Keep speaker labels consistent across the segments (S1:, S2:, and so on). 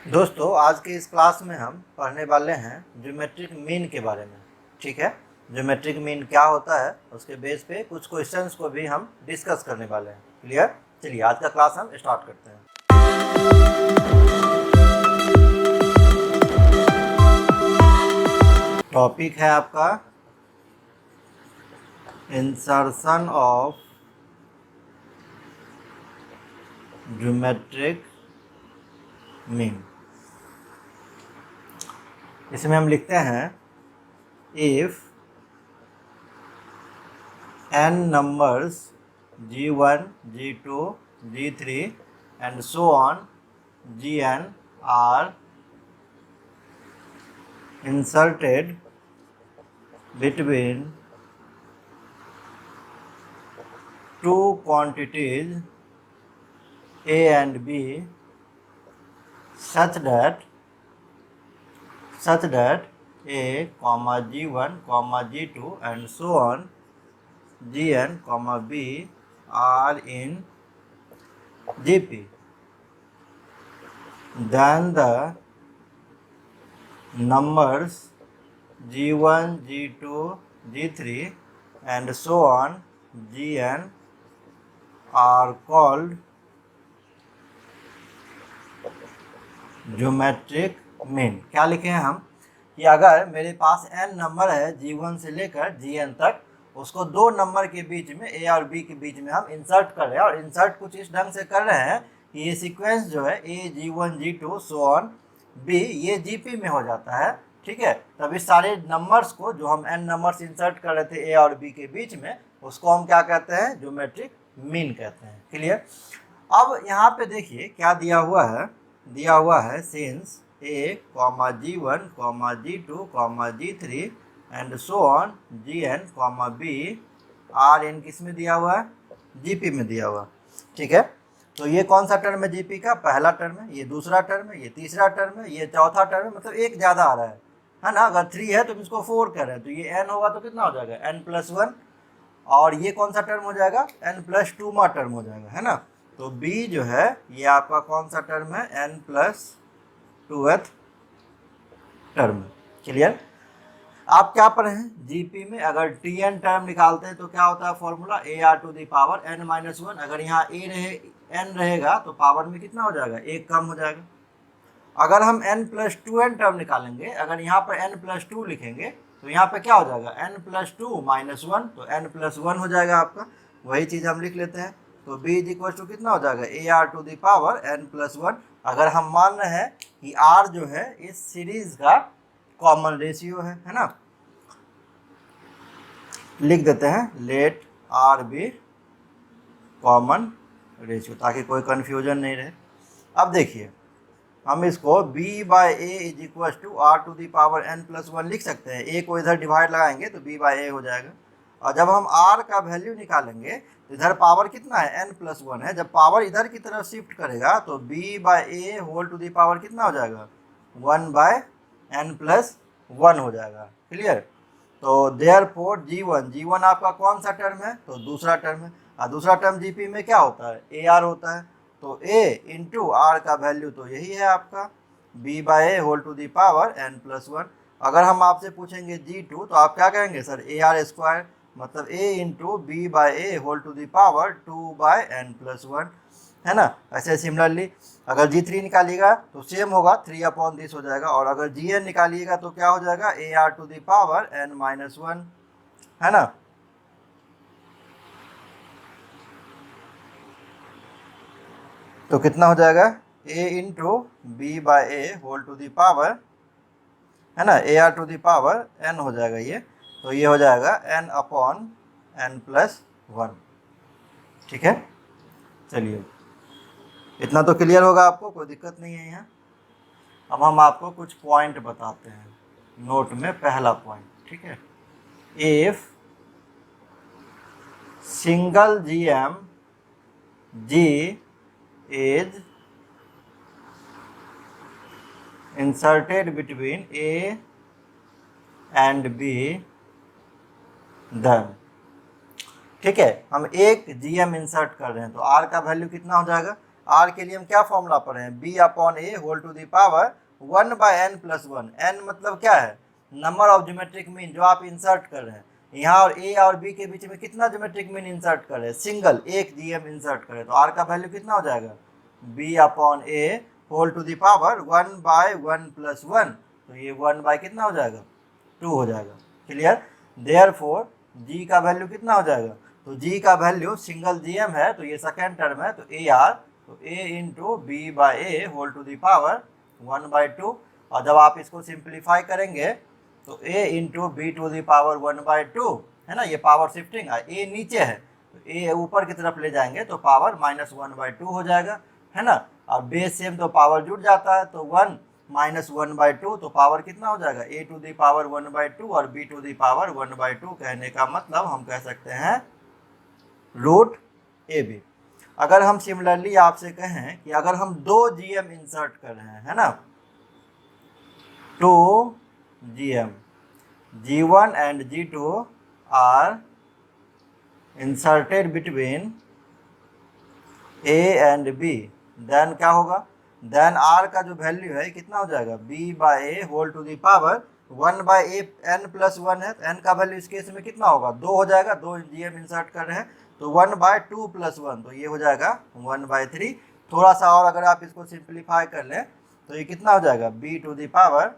S1: दोस्तों, आज के इस क्लास में हम पढ़ने वाले हैं ज्योमेट्रिक मीन के बारे में। ठीक है, ज्योमेट्रिक मीन क्या होता है उसके बेस पे कुछ क्वेश्चंस को भी हम डिस्कस करने वाले हैं। क्लियर? चलिए आज का क्लास हम स्टार्ट करते हैं। टॉपिक है आपका इंसर्शन ऑफ ज्योमेट्रिक मीन। इसमें हम लिखते हैं if n numbers g1, g2, g3 and so on gn are inserted between two quantities a and b such that a comma g1 comma g2 and so on gn comma b are in gp, then the numbers g1 g2 g3 and so on gn are called geometric mean. क्या लिखे हैं हम कि अगर मेरे पास n number है g1 से लेकर gn तक, उसको दो नंबर के बीच में a और b के बीच में हम इंसर्ट कर रहे हैं, और इंसर्ट कुछ इस ढंग से कर रहे हैं कि ये सीक्वेंस जो है a g1 g2 so on b ये gp में हो जाता है। ठीक है, तब इस सारे नंबर्स को जो हम n नंबर्स इंसर्ट कर रहे थे a और b के बीच में, उसको हम क्या कहते हैं? ज्योमेट्रिक मीन कहते हैं। क्लियर? अब यहाँ पे देखिए क्या दिया हुआ है since a comma g1 comma g2 comma g3 and so on gn comma b are in किस में दिया हुआ है? gp में दिया हुआ। ठीक है, तो ये कौन सा टर्म है gp का? पहला टर्म है, ये दूसरा टर्म है, ये तीसरा टर्म है, ये चौथा टर्म है, मतलब एक ज़्यादा आ रहा है ना। अगर 3 है तो इसको 4 कर रहे हैं, तो ये n होगा तो कितना हो जाएगा? n+1। और ये कौन सा टर्म हो जाएगा? n+2 टर्म हो जाएगा, है ना। तो b जो है ये आपका कौन सा टर्म है? n+2th term. क्लियर? आप क्या पढ़े हैं जीपी में? अगर tn टर्म निकालते हैं तो क्या होता है फॉर्मूला? ar⁻n - 1। अगर यहाँ n रहेगा तो पावर में कितना हो जाएगा? 1 कम हो जाएगा। अगर हम n+2n टर्म निकालेंगे, अगर यहाँ पर n+2 लिखेंगे तो यहाँ पे क्या हो जाएगा? n+2 - 1, तो n+1 हो जाएगा आपका। वही चीज़ हम लिख लेते हैं, तो b = कितना हो जाएगा? ar⁻n+1। अगर हम मान रहे हैं कि r जो है इस सीरीज का कॉमन रेशियो है ना, लिख देते हैं let r be common ratio, ताकि कोई कन्फ्यूजन नहीं रहे। अब देखिए हम इसको b/a = r⁻n+1 लिख सकते हैं। a को इधर डिवाइड लगाएंगे तो b/a हो जाएगा। और जब हम r का वैल्यू निकालेंगे तो इधर पावर कितना है? n+1 है। जब पावर इधर की तरफ शिफ्ट करेगा तो b/a whole to the power कितना हो जाएगा? 1/n+1 हो जाएगा। क्लियर? तो देयरफॉर g1 आपका कौन सा टर्म है? तो दूसरा टर्म है। और दूसरा टर्म जीपी में क्या होता है? ar होता है। तो a इंटू r का वैल्यू तो यही है आपका b/a whole to the power n+1। अगर हम आपसे पूछेंगे g2 तो आप क्या कहेंगे? सर ar², मतलब a into b/a whole to the power 2/n+1, है ना। ऐसे सिमिलरली अगर g3 निकालिएगा तो सेम होगा, 3/this हो जाएगा। और अगर gn निकालिएगा तो क्या हो जाएगा? ar⁻n-1, है ना। तो कितना हो जाएगा? a into b/a whole to the power, है ना, ar⁻n हो जाएगा ये। तो ये हो जाएगा n/n+1। ठीक है, चलिए इतना तो क्लियर होगा आपको, कोई दिक्कत नहीं है यहाँ। अब हम आपको कुछ पॉइंट बताते हैं नोट में। पहला पॉइंट, ठीक है, if single GM G is inserted between A and B then, ठीक है, हम एक GM इंसर्ट कर रहे हैं तो R का वैल्यू कितना हो जाएगा? आर के लिए हम क्या फॉर्मूला पढ़े हैं, B upon A whole to the power 1/n+1। N मतलब क्या है, नंबर ऑफ ज्योमेट्रिक मीन जो आप इंसर्ट कर रहे हैं। यहाँ और ए और बी के बीच में कितना ज्योमेट्रिक मीन इंसर्ट करें, सिंगल एक जीएम इंसर्ट करें, तो आर का वैल्यू कितना हो जाएगा, B upon A whole to the power 1/1+1। तो ये 1 कितना हो जाएगा, 2 हो जाएगा। क्लियर। देयरफॉर जी का वैल्यू कितना हो जाएगा, तो जी का वैल्यू सिंगल जीएम है तो ये सेकेंड टर्म है, तो ए आर, तो a into b by a whole to the power 1/2। और जब आप इसको सिंप्लीफाई करेंगे तो a into B to the power 1/2 है ना, ये पावर शिफ्टिंग है, a नीचे है तो a ऊपर की तरफ ले जाएंगे तो पावर -1/2 हो जाएगा, है ना। और बेस सेम तो पावर जुड़ जाता है, तो 1 -1/2 तो पावर कितना हो जाएगा, a टू द पावर 1/2 और b टू द पावर 1/2। कहने का मतलब हम कह सकते हैं √ab। अगर हम सिमिलरली आपसे कहें कि अगर हम 2 GM इंसर्ट कर रहे हैं, है ना, 2 GM, G1 and G2 are inserted between A and B, then क्या होगा, देन R का जो वैल्यू है कितना हो जाएगा, B/A whole to the power 1/n+1 है, तो n का वैल्यू इस केस में कितना होगा, 2 हो जाएगा, 2 GM इंसर्ट कर रहे हैं तो 1/2+1, तो ये हो जाएगा 1/3। थोड़ा सा और अगर आप इसको सिंप्लीफाई कर लें तो ये कितना हो जाएगा, b टू द पावर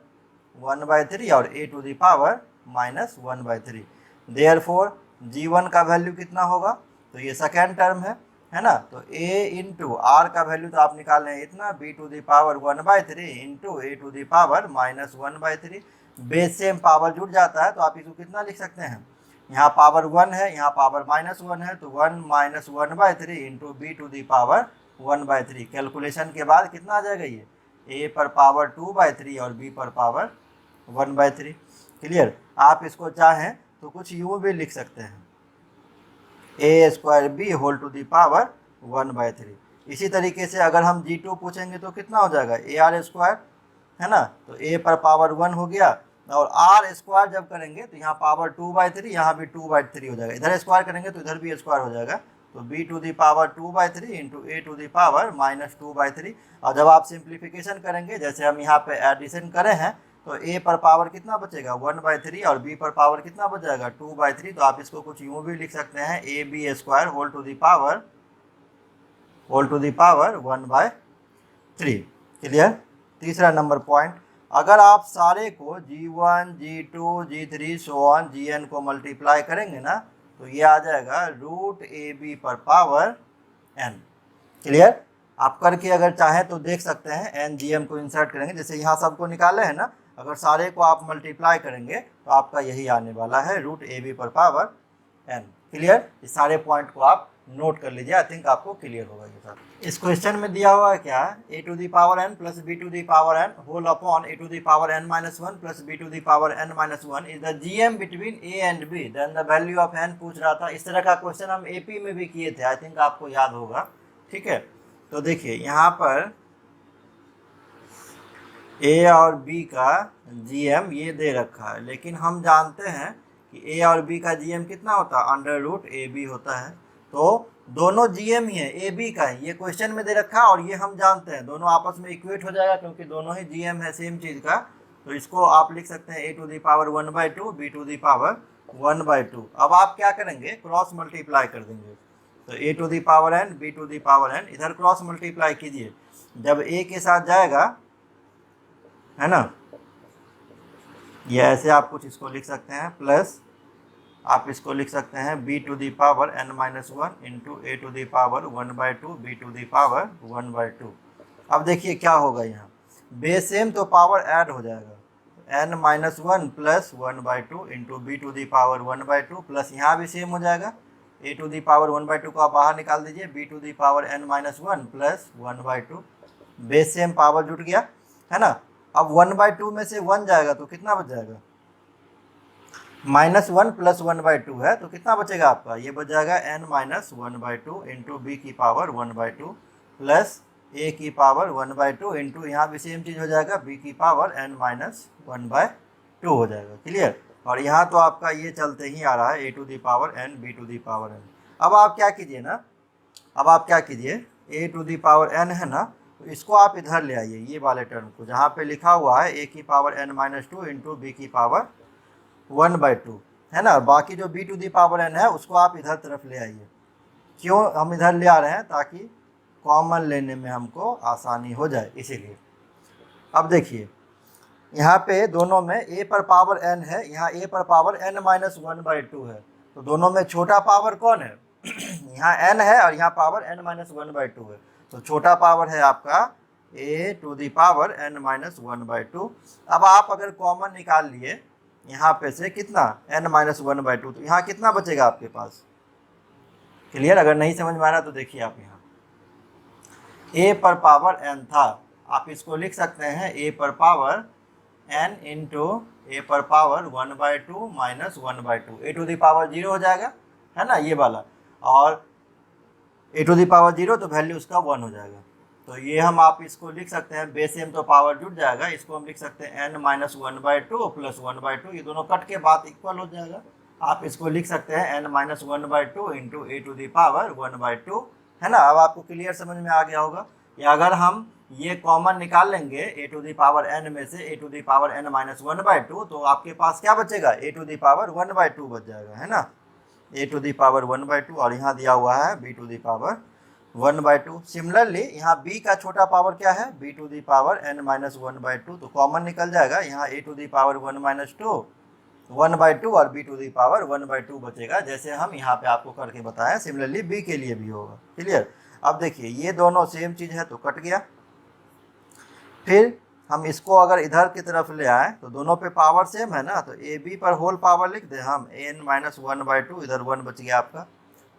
S1: 1/3 और a to the power -1/3। Therefore g1 का वैल्यू कितना होगा, तो ये सेकेंड टर्म है ना, तो a इंटू आर का वैल्यू तो आप निकाल लें इतना, b to the power 1/3 into a to the power -1/3। Base same power जुड़ जाता है तो आप इसको कितना लिख सकते हैं, यहाँ पावर 1 है, यहाँ पावर -1 है, तो 1 -1/3 into B to the power 1/3। Calculation के बाद कितना आ जाएगा, ये a पर पावर 2/3 और b पर पावर 1/3। क्लियर। आप इसको चाहें तो कुछ यूँ भी लिख सकते हैं, a² b whole to the power 1/3। इसी तरीके से अगर हम g2 पूछेंगे तो कितना हो जाएगा, ar², है ना, तो a पर पावर 1 हो गया, और r² जब करेंगे तो यहाँ पावर 2/3, यहाँ भी 2/3 हो जाएगा, इधर स्क्वायर करेंगे तो इधर भी स्क्वायर हो जाएगा, तो b to the power 2/3 into a to the power -2/3। और जब आप सिंप्लीफिकेशन करेंगे, जैसे हम यहाँ पे एडिशन करे हैं, तो a पर पावर कितना बचेगा 1/3 और b पर पावर कितना बच जाएगा 2/3। तो आप इसको कुछ यूँ भी लिख सकते हैं, ab² whole to the power 1/3। Clear. तीसरा नंबर पॉइंट, अगर आप सारे को g1, g2, g3 so on gn को मल्टीप्लाई करेंगे ना, तो ये आ जाएगा √ab पर पावर n। क्लियर। आप करके अगर चाहें तो देख सकते हैं, n gm को इंसर्ट करेंगे, जैसे यहाँ सबको निकाले हैं ना, अगर सारे को आप मल्टीप्लाई करेंगे तो आपका यही आने वाला है √ab पर पावर n। क्लियर। इस सारे पॉइंट को आप नोट कर लीजिए, आई थिंक आपको क्लियर होगा ये सब। इस क्वेश्चन में दिया हुआ है क्या, a to the power n plus b to the power n whole upon a to the power n-1 plus b to the power n-1 is the gm between a and b, then the value of n पूछ रहा था। इस तरह का question हम AP में भी किए थे, आई थिंक आपको याद होगा। ठीक है, तो देखिए यहाँ पर a और b का gm ये दे रखा है, लेकिन हम जानते हैं कि a और b का gm कितना होता है, √ab होता है। तो दोनों GM ही है, AB का है, ये क्वेश्चन में दे रखा है और ये हम जानते हैं, दोनों आपस में इक्वेट हो जाएगा क्योंकि दोनों ही GM है सेम चीज़ का। तो इसको आप लिख सकते हैं a to the power 1/2 b to the power 1/2। अब आप क्या करेंगे, क्रॉस मल्टीप्लाई कर देंगे, तो a to the power n b to the power n इधर क्रॉस मल्टीप्लाई कीजिए, जब a के साथ जाएगा, है ना, ये ऐसे आप कुछ इसको लिख सकते हैं, प्लस आप इसको लिख सकते हैं b to the power n-1 into a to the power 1/2 b to the power 1/2। अब देखिए क्या होगा, यहाँ बेस सेम तो पावर ऐड हो जाएगा, n-1 plus 1/2 into b to the power 1/2 plus यहाँ भी सेम हो जाएगा, a टू द पावर 1/2 को आप बाहर निकाल दीजिए, b to the power n-1 plus 1/2, base same power जुट गया, है ना। अब 1/2 में से 1 जाएगा तो कितना बच जाएगा, -1 प्लस 1/2 है, तो कितना बचेगा आपका, ये बच जाएगा n-1/2 इंटू बी की पावर 1/2 प्लस a की पावर 1/2 इंटू यहाँ भी सेम चीज़ हो जाएगा, b की पावर n-1/2 हो जाएगा। क्लियर। और यहाँ तो आपका ये चलते ही आ रहा है a to the power n b to the power n। अब आप क्या कीजिए ना, अब आप क्या कीजिए, ए टू दी पावर एन है ना, तो इसको आप इधर ले आइए, ये वाले टर्म को, जहाँ पे लिखा हुआ है ए की power n minus two into b की पावर 1/2 है ना। बाकी जो b to the power n है उसको आप इधर तरफ ले आइए। क्यों हम इधर ले आ रहे हैं? ताकि कॉमन लेने में हमको आसानी हो जाए, इसीलिए। अब देखिए यहाँ पे दोनों में a पर पावर n है, यहाँ a पर पावर n माइनस 1/2 है, तो दोनों में छोटा पावर कौन है? यहाँ n है और यहाँ पावर n माइनस 1/2 है, तो छोटा पावर है आपका a to the power n minus 1/2। अब आप अगर कॉमन निकाल लिए यहाँ पे से कितना, n माइनस 1/2, तो यहाँ कितना बचेगा आपके पास? क्लियर? अगर नहीं समझ में आ रहा तो देखिए आप, यहाँ a पर पावर n था, आप इसको लिख सकते हैं a पर पावर n इंटू ए पर power 1/2 minus 1/2, a to the power 0 हो जाएगा, है ना, ये वाला, और ए टू दी पावर 0 तो वैल्यू उसका 1 हो जाएगा। तो ये हम आप इसको लिख सकते हैं, बेस एम तो पावर जुड़ जाएगा, इसको हम लिख सकते हैं n माइनस 1/2 प्लस 1/2, ये दोनों कट के बाद इक्वल हो जाएगा। आप इसको लिख सकते हैं n minus 1/2 into a to the power 1/2, है ना। अब आपको क्लियर समझ में आ गया होगा। या अगर हम ये कॉमन निकाल लेंगे a to the power n में से a to the power n minus 1/2, तो आपके पास क्या बचेगा? ए टू दी पावर 1/2 बच जाएगा, है ना, ए टू दी पावर 1/2, और यहाँ दिया हुआ है b to the power 1/2। Similarly यहाँ b का छोटा पावर क्या है? b to the power n minus 1/2, तो कॉमन निकल जाएगा, यहाँ a to the power 1 minus 2 1/2 और b टू दी पावर 1/2 बचेगा, जैसे हम यहाँ पे आपको करके बताएं। सिमिलरली b के लिए भी होगा। क्लियर? अब देखिए ये दोनों सेम चीज़ है तो कट गया। फिर हम इसको अगर इधर की तरफ ले आए तो दोनों पे पावर सेम है ना, तो ए बी पर होल पावर लिख दें हम, n माइनस 1/2, इधर 1 बच गया आपका।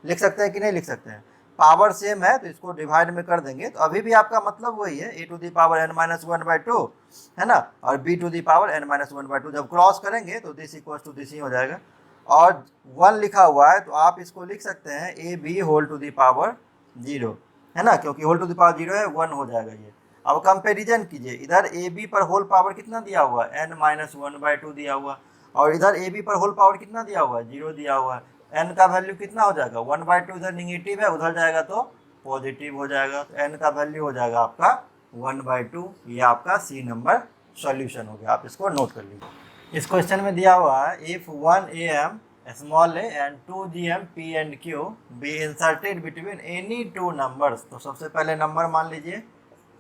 S1: लिख सकते हैं कि नहीं लिख सकते हैं? पावर सेम है तो इसको डिवाइड में कर देंगे, तो अभी भी आपका मतलब वही है, a to the power n minus 1/2 है ना, और b to the power n minus 1/2। जब क्रॉस करेंगे तो दिस इक्वल टू दिस ही हो जाएगा, और 1 लिखा हुआ है तो आप इसको लिख सकते हैं a b whole to the power 0, है ना, क्योंकि होल टू दी पावर 0 है, 1 हो जाएगा ये। अब कंपेरिजन कीजिए, इधर ए बी पर होल पावर कितना दिया हुआ है? n माइनस 1/2 दिया हुआ, और इधर ए बी पर होल पावर कितना दिया हुआ है? 0 दिया हुआ है। n का वैल्यू कितना हो जाएगा? 1/2 इधर निगेटिव है, उधर जाएगा तो पॉजिटिव हो जाएगा, तो n का वैल्यू हो जाएगा आपका 1/2। ये आपका सी नंबर सॉल्यूशन हो गया, आप इसको नोट कर लीजिए। इस क्वेश्चन में दिया हुआ है, if 1 am small a and 2 gm p and q be inserted between any two numbers. तो सबसे पहले नंबर मान लीजिए,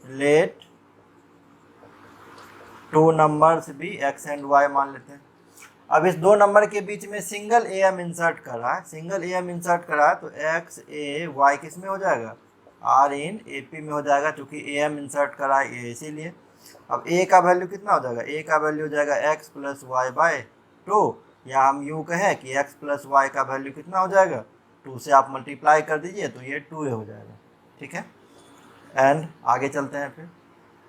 S1: लेट टू नंबर्स भी x एंड y मान लेते हैं। अब इस दो नंबर के बीच में सिंगल am इंसर्ट कर रहा है, सिंगल am इंसर्ट कर रहा है, तो x a y किस में हो जाएगा? r इन ए पी में हो जाएगा, क्योंकि am इंसर्ट कर रहा है a, इसीलिए। अब a का वैल्यू कितना हो जाएगा? a का वैल्यू हो जाएगा x प्लस वाई बाय 2, या हम यूँ कहें कि x प्लस वाई का वैल्यू कितना हो जाएगा? 2 से आप मल्टीप्लाई कर दीजिए तो ये 2 हो जाएगा, ठीक है। एंड आगे चलते हैं फिर,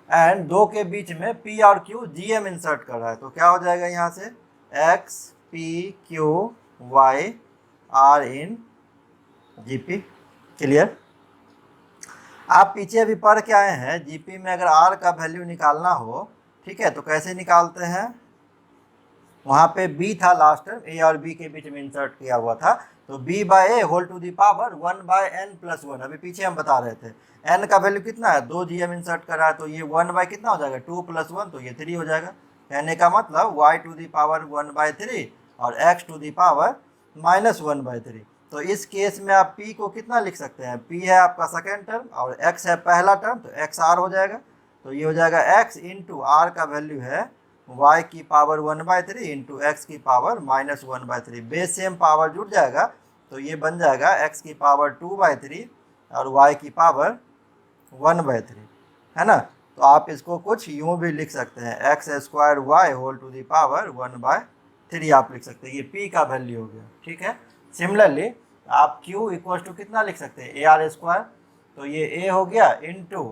S1: एंड दो के बीच में p और q gm इंसर्ट कर रहा है, तो क्या हो जाएगा यहाँ से? x p q y r इन gp। क्लियर? आप पीछे भी पढ़ के आए हैं, gp में अगर r का वैल्यू निकालना हो, ठीक है, तो कैसे निकालते हैं? वहाँ पे b था लास्ट टर्म, a और b के बीच में इंसर्ट किया हुआ था, तो b by a whole to the power 1 by n plus 1। अभी पीछे हम बता रहे थे n का वैल्यू कितना है? 2 gm इंसर्ट करा है, तो ये 1 बाय कितना हो जाएगा? 2 प्लस 1, तो ये 3 हो जाएगा। कहने का मतलब y टू दी पावर 1/3 और x to the power minus 1/3। तो इस केस में आप p को कितना लिख सकते हैं? p है आपका सेकेंड टर्म और x है पहला टर्म, तो xr हो जाएगा। तो ये हो जाएगा x इंटू r का वैल्यू है y की पावर 1/3 इंटू एक्स की power minus 1/3। Base same power जुड़ जाएगा, तो ये बन जाएगा x की पावर 2/3 और y की पावर 1/3, है ना। तो आप इसको कुछ यूँ भी लिख सकते हैं, x square y whole to the power 1/3 आप लिख सकते हैं। ये p का वैल्यू हो गया, ठीक है। सिमिलरली आप q इक्वल टू कितना लिख सकते हैं? AR स्क्वायर, तो ये a हो गया इंटू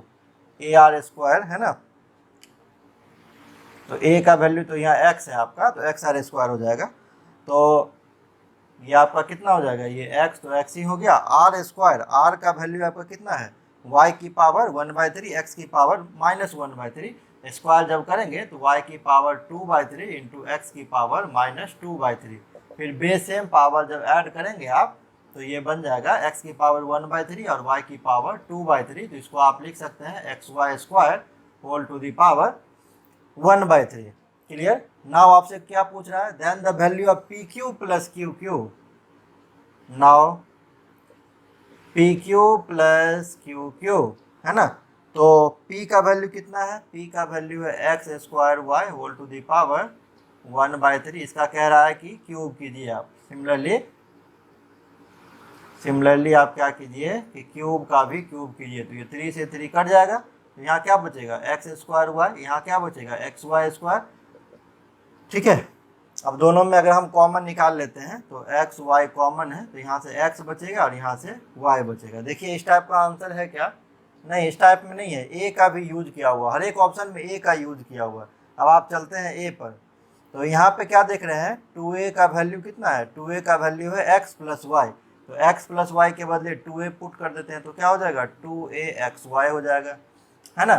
S1: AR स्क्वायर, है ना। तो a का वैल्यू तो यहाँ x है आपका, तो XR स्क्वायर हो जाएगा। तो ये आपका कितना हो जाएगा? ये x, तो x ही हो गया। r स्क्वायर, r का वैल्यू आपका कितना है? y की पावर 1/3 x की पावर माइनस 1/3। स्क्वायर जब करेंगे तो y की पावर 2/3 इंटू एक्स की पावर माइनस 2/3। फिर बेस सेम पावर जब ऐड करेंगे आप, तो ये बन जाएगा x की पावर 1/3 और y की पावर 2/3। तो इसको आप लिख सकते हैं XY² whole to the power 1/3। Clear. Now आपसे क्या पूछ रहा है, then the value of PQ plus QQ। Now PQ plus QQ है ना, तो P का वैल्यू कितना है, P का वैल्यू है x² y whole to the power 1/3। इसका कह रहा है कि क्यूब कीजिए आप। सिमिलरली आप क्या कीजिए कि क्यूब का भी क्यूब कीजिए। तो ये 3 से 3 कट जाएगा, तो यहाँ क्या बचेगा x²y, यहाँ क्या बचेगा XY²। ठीक है। अब दोनों में अगर हम कॉमन निकाल लेते हैं तो x y कॉमन है, तो यहाँ से x बचेगा और यहाँ से y बचेगा। देखिए इस टाइप का आंसर है क्या, नहीं इस टाइप में नहीं है, ए का भी यूज किया हुआ, हर एक ऑप्शन में ए का यूज किया हुआ। अब आप चलते हैं ए पर, तो यहाँ पे क्या देख रहे हैं 2a का वैल्यू कितना है, 2a का वैल्यू है x प्लस वाई। तो x प्लस वाई के बदले 2a पुट कर देते हैं तो क्या हो जाएगा 2axy हो जाएगा, है ना।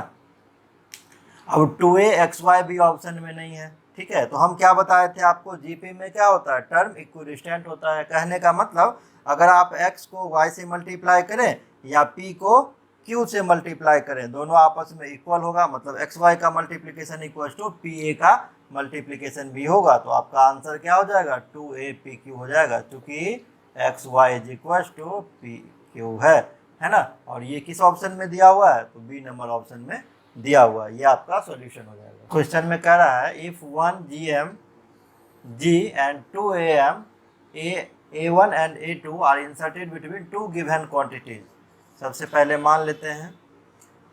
S1: अब 2axy भी ऑप्शन में नहीं है। ठीक है, तो हम क्या बताए थे आपको, जीपी में क्या होता है, टर्म इक्विडिस्टेंट होता है। कहने का मतलब अगर आप x को y से मल्टीप्लाई करें या p को q से मल्टीप्लाई करें, दोनों आपस में इक्वल होगा, मतलब xy का मल्टीप्लिकेशन इक्वल टू pa का मल्टीप्लिकेशन भी होगा। तो आपका आंसर क्या हो जाएगा 2apq हो जाएगा, क्योंकि xy is equal to pq है ना। और ये किस ऑप्शन में दिया हुआ है, तो बी नंबर ऑप्शन में दिया हुआ है। ये आपका सॉल्यूशन हो जाएगा। क्वेश्चन में कह रहा है if 1 GM G and 2 AM A1 and A2 are inserted between two given quantities। सबसे पहले मान लेते हैं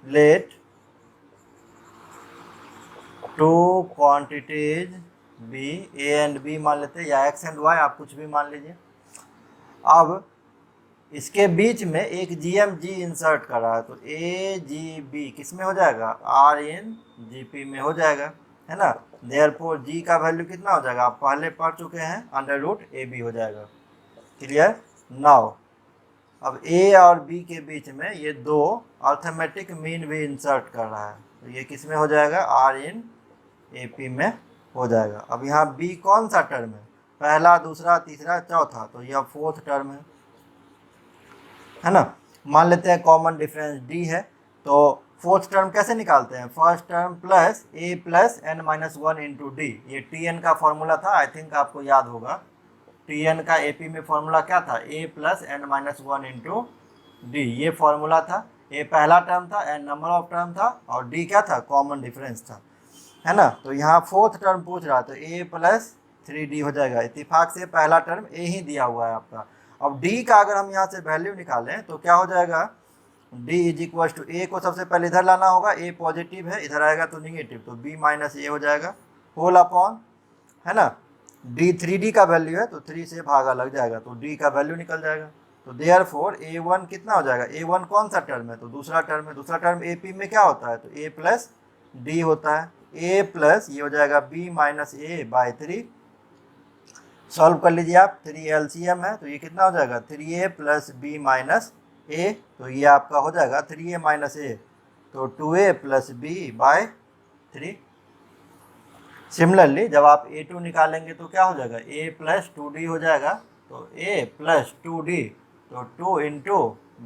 S1: let two quantities be, a and b मान लेते हैं, या एक्स एंड वाई, आप कुछ भी मान लीजिए। अब इसके बीच में एक GMG इंसर्ट कर रहा है, तो AGB किस में हो जाएगा, RNGP में हो जाएगा, है ना। देयरफॉर G का वैल्यू कितना हो जाएगा, आप पहले पढ़ चुके हैं, √AB हो जाएगा। क्लियर। नाउ अब A और B के बीच में ये दो अर्थमेटिक मीन भी इंसर्ट कर रहा है, तो ये किस में हो जाएगा, RNAP में हो जाएगा। अब यहाँ B कौन सा टर्म है, पहला, दूसरा, तीसरा, चौथा, तो यह 4th टर्म है ना। मान लेते हैं कॉमन डिफरेंस D है, तो 4th टर्म कैसे निकालते हैं, first term plus A plus n-1 into D. ये TN का फॉर्मूला था, आई थिंक आपको याद होगा। TN का AP में फॉर्मूला क्या था, A plus n-1 into D, ये फॉर्मूला था। A पहला टर्म था, n नंबर ऑफ टर्म था, और D क्या था, कॉमन डिफरेंस था, है ना। तो यहाँ 4th टर्म पूछ रहा है, तो A प्लस 3D हो जाएगा। इत्तेफाक से पहला टर्म A ही दिया हुआ है आपका। अब D का अगर हम यहाँ से वैल्यू निकालें तो क्या हो जाएगा, D is equal to A को सबसे पहले इधर लाना होगा, A पॉजिटिव है, इधर आएगा तो निगेटिव, तो B माइनस A हो जाएगा होल अपॉन, है ना। D 3D का वैल्यू है तो 3 से भागा लग जाएगा, तो D का वैल्यू निकल जाएगा। तो देयरफॉर A1 कितना हो जाएगा, A1 कौन सा टर्म है, तो दूसरा टर्म है। दूसरा टर्म AP में क्या होता है, तो A प्लस D होता है, A प्लस ये हो जाएगा B minus A by 3। Solve कर लीजिए आप, 3 LCM है, तो ये कितना हो जाएगा 3A plus B minus A, तो ये आपका हो जाएगा 3A माइनस A, तो 2A plus B bye 3। Similarly जब आप A2 निकालेंगे तो क्या हो जाएगा, A प्लस 2D हो जाएगा, तो A प्लस 2D, तो 2 into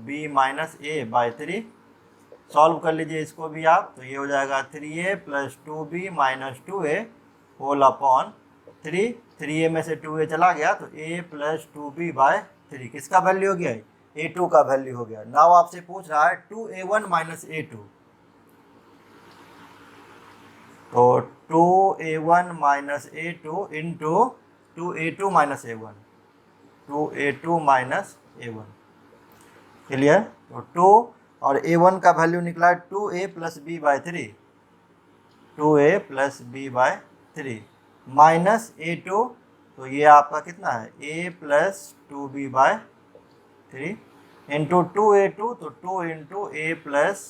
S1: B minus A by 3। Solve कर लीजिए इसको भी आप, तो ये हो जाएगा 3A plus 2B minus 2A whole upon 3। 3A में से 2A चला गया, तो A प्लस 2B बाय 3 किसका वैल्यू हो गया, A2 का वैल्यू हो गया। नाउ आपसे पूछ रहा है 2A1 माइनस A2, तो 2A1 minus A2 into 2A2 minus A1, 2A2 minus A1। Clear. तो 2 और A1 का वैल्यू निकला 2A plus B by 3, 2A plus B by 3 minus A2, तो ये आपका कितना है A plus 2B by 3 into 2A2, तो 2 into A plus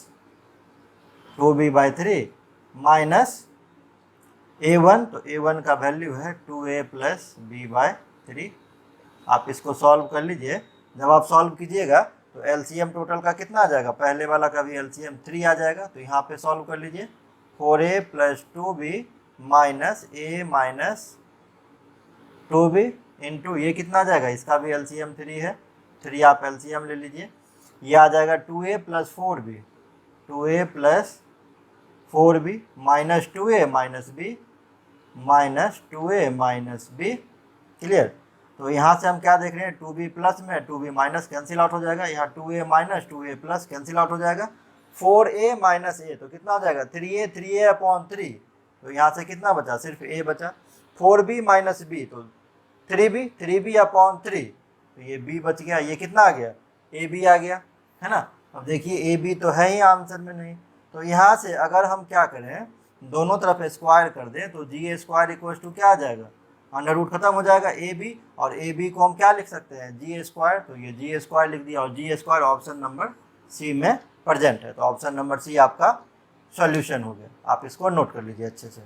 S1: 2B by 3 minus A1, तो A1 का वैल्यू है 2A प्लस B बाई 3। आप इसको सॉल्व कर लीजिए। जब आप सॉल्व कीजिएगा तो LCM टोटल का कितना आ जाएगा, पहले वाला का भी LCM 3 आ जाएगा, तो यहाँ पे सॉल्व कर लीजिए। 4A plus 2B minus A minus 2B into ये कितना आ जाएगा, इसका भी LCM 3 है, 3 आप एलसीएम ले लीजिए, ये आ जाएगा 2a plus 4b, 2a plus 4b minus 2a minus b minus 2a minus b। Clear. तो यहाँ से हम क्या देख रहे हैं, 2b प्लस में 2b माइनस कैंसिल आउट हो जाएगा, यहाँ 2a minus 2a plus cancel out हो जाएगा, 4a माइनस a तो कितना हो जाएगा 3a, 3a अपॉन 3, तो यहाँ से कितना बचा, सिर्फ a बचा। 4b माइनस b तो 3b, 3b अपॉन 3 तो ये b बच गया, ये कितना आ गया ab आ गया, है ना। अब देखिए ab तो है ही आंसर में नहीं, तो यहाँ से अगर हम क्या करें, दोनों तरफ स्क्वायर कर दें तो जी ए स्क्वायर इक्वल टू क्या आ जाएगा, अंडर रूट खत्म हो जाएगा ए बी, और ए बी को हम क्या लिख सकते हैं, जी ए स्क्वायर, तो ये जी ए स्क्वायर लिख दिया, और जी ए स्क्वायर ऑप्शन नंबर सी में प्रेजेंट है, तो ऑप्शन नंबर सी आपका सॉल्यूशन हो गया। आप इसको नोट कर लीजिए अच्छे से।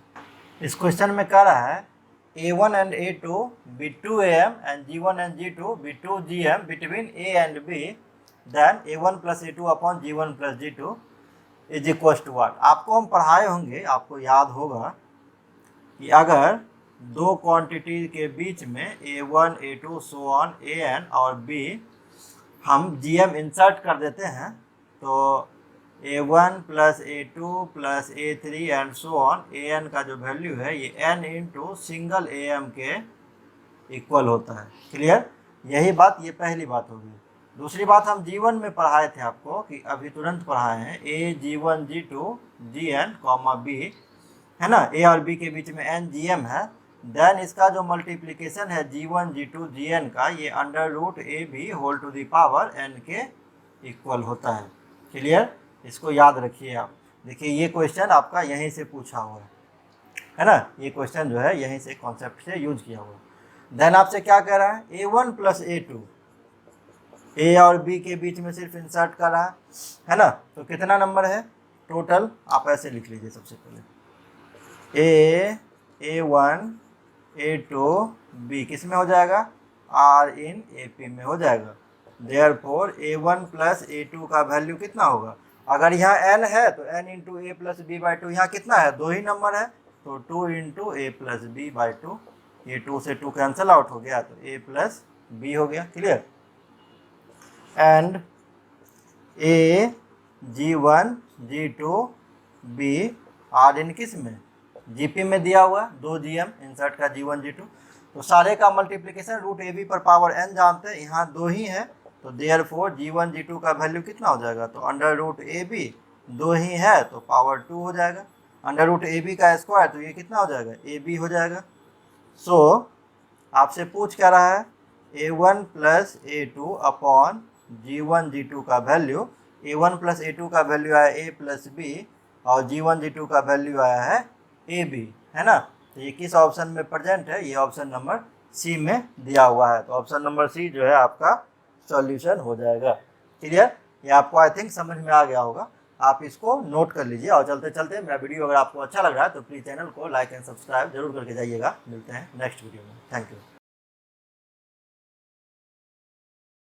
S1: इस क्वेश्चन में कह रहा है A1 and A2 be 2am and G1 and G2 be 2gm between A and B, then A1 plus A2 upon G1 plus G2 is equal to what. आपको हम पढ़ाए होंगे, आपको याद होगा कि अगर दो क्वांटिटी के बीच में A1, A2 so on AN और B हम GM इंसर्ट कर देते हैं, तो A1 plus A2 plus A3 and so on AN का जो वैल्यू है ये N इंटू सिंगल AM के इक्वल होता है। क्लियर। यही बात, ये पहली बात होगी। दूसरी बात हम G1 में पढ़ाए थे आपको, कि अभी तुरंत पढ़ाए हैं, A G1 G2 GN comma B, है ना, A और B के बीच में N GM है, देन इसका जो मल्टीप्लिकेशन है G1 G2 GN का, ये under root AB whole to the power N के इक्वल होता है। क्लियर। इसको याद रखिए आप। देखिए ये क्वेश्चन आपका यहीं से पूछा हुआ है ना, ये क्वेश्चन जो है यहीं से कॉन्सेप्ट से यूज किया हुआ है। देन आपसे क्या कह रहा है, A1 प्लस A2, A और B के बीच में सिर्फ इंसर्ट कर रहा है ना, तो कितना नंबर है टोटल, आप ऐसे लिख लीजिए सबसे पहले, A, A1, A2, B किस में हो जाएगा, R इन AP में हो जाएगा। देयरफॉर A1 प्लस A2 का वैल्यू कितना होगा, अगर यहाँ N है तो N into A plus B by 2, यहाँ कितना है, दो ही नंबर है, तो 2 into A plus B by 2, ये 2 से 2 कैंसिल आउट हो गया, तो A प्लस B हो गया। Clear. And A G1 G2 B are in किस में, GP में दिया हुआ, 2 GM इंसर्ट का G1 G2, तो सारे का मल्टीप्लिकेशन रूट AB पर पावर N जानते हैं, यहाँ दो ही है, तो देयरफॉर G1 G2 का वैल्यू कितना हो जाएगा, तो अंडर रूट AB, दो ही है तो पावर 2 हो जाएगा, अंडर रूट AB का स्क्वायर, तो ये कितना हो जाएगा, AB हो जाएगा। सो आपसे पूछ क्या रहा है, A1 plus A2 upon G1 G2 का वैल्यू, A1 प्लस A2 का वैल्यू आया A प्लस B, और G1 G2 का वैल्यू आया है AB, है ना। तो ये किस ऑप्शन में प्रेजेंट है, ये ऑप्शन नंबर सी में दिया हुआ है, तो ऑप्शन नंबर सी जो है आपका सॉल्यूशन हो जाएगा। क्लियर। ये आपको आई थिंक समझ में आ गया होगा, आप इसको नोट कर लीजिए। और चलते चलते मेरा वीडियो अगर आपको अच्छा लग रहा है तो प्लीज़ चैनल को लाइक एंड सब्सक्राइब जरूर करके जाइएगा। मिलते हैं नेक्स्ट वीडियो में। Thank you.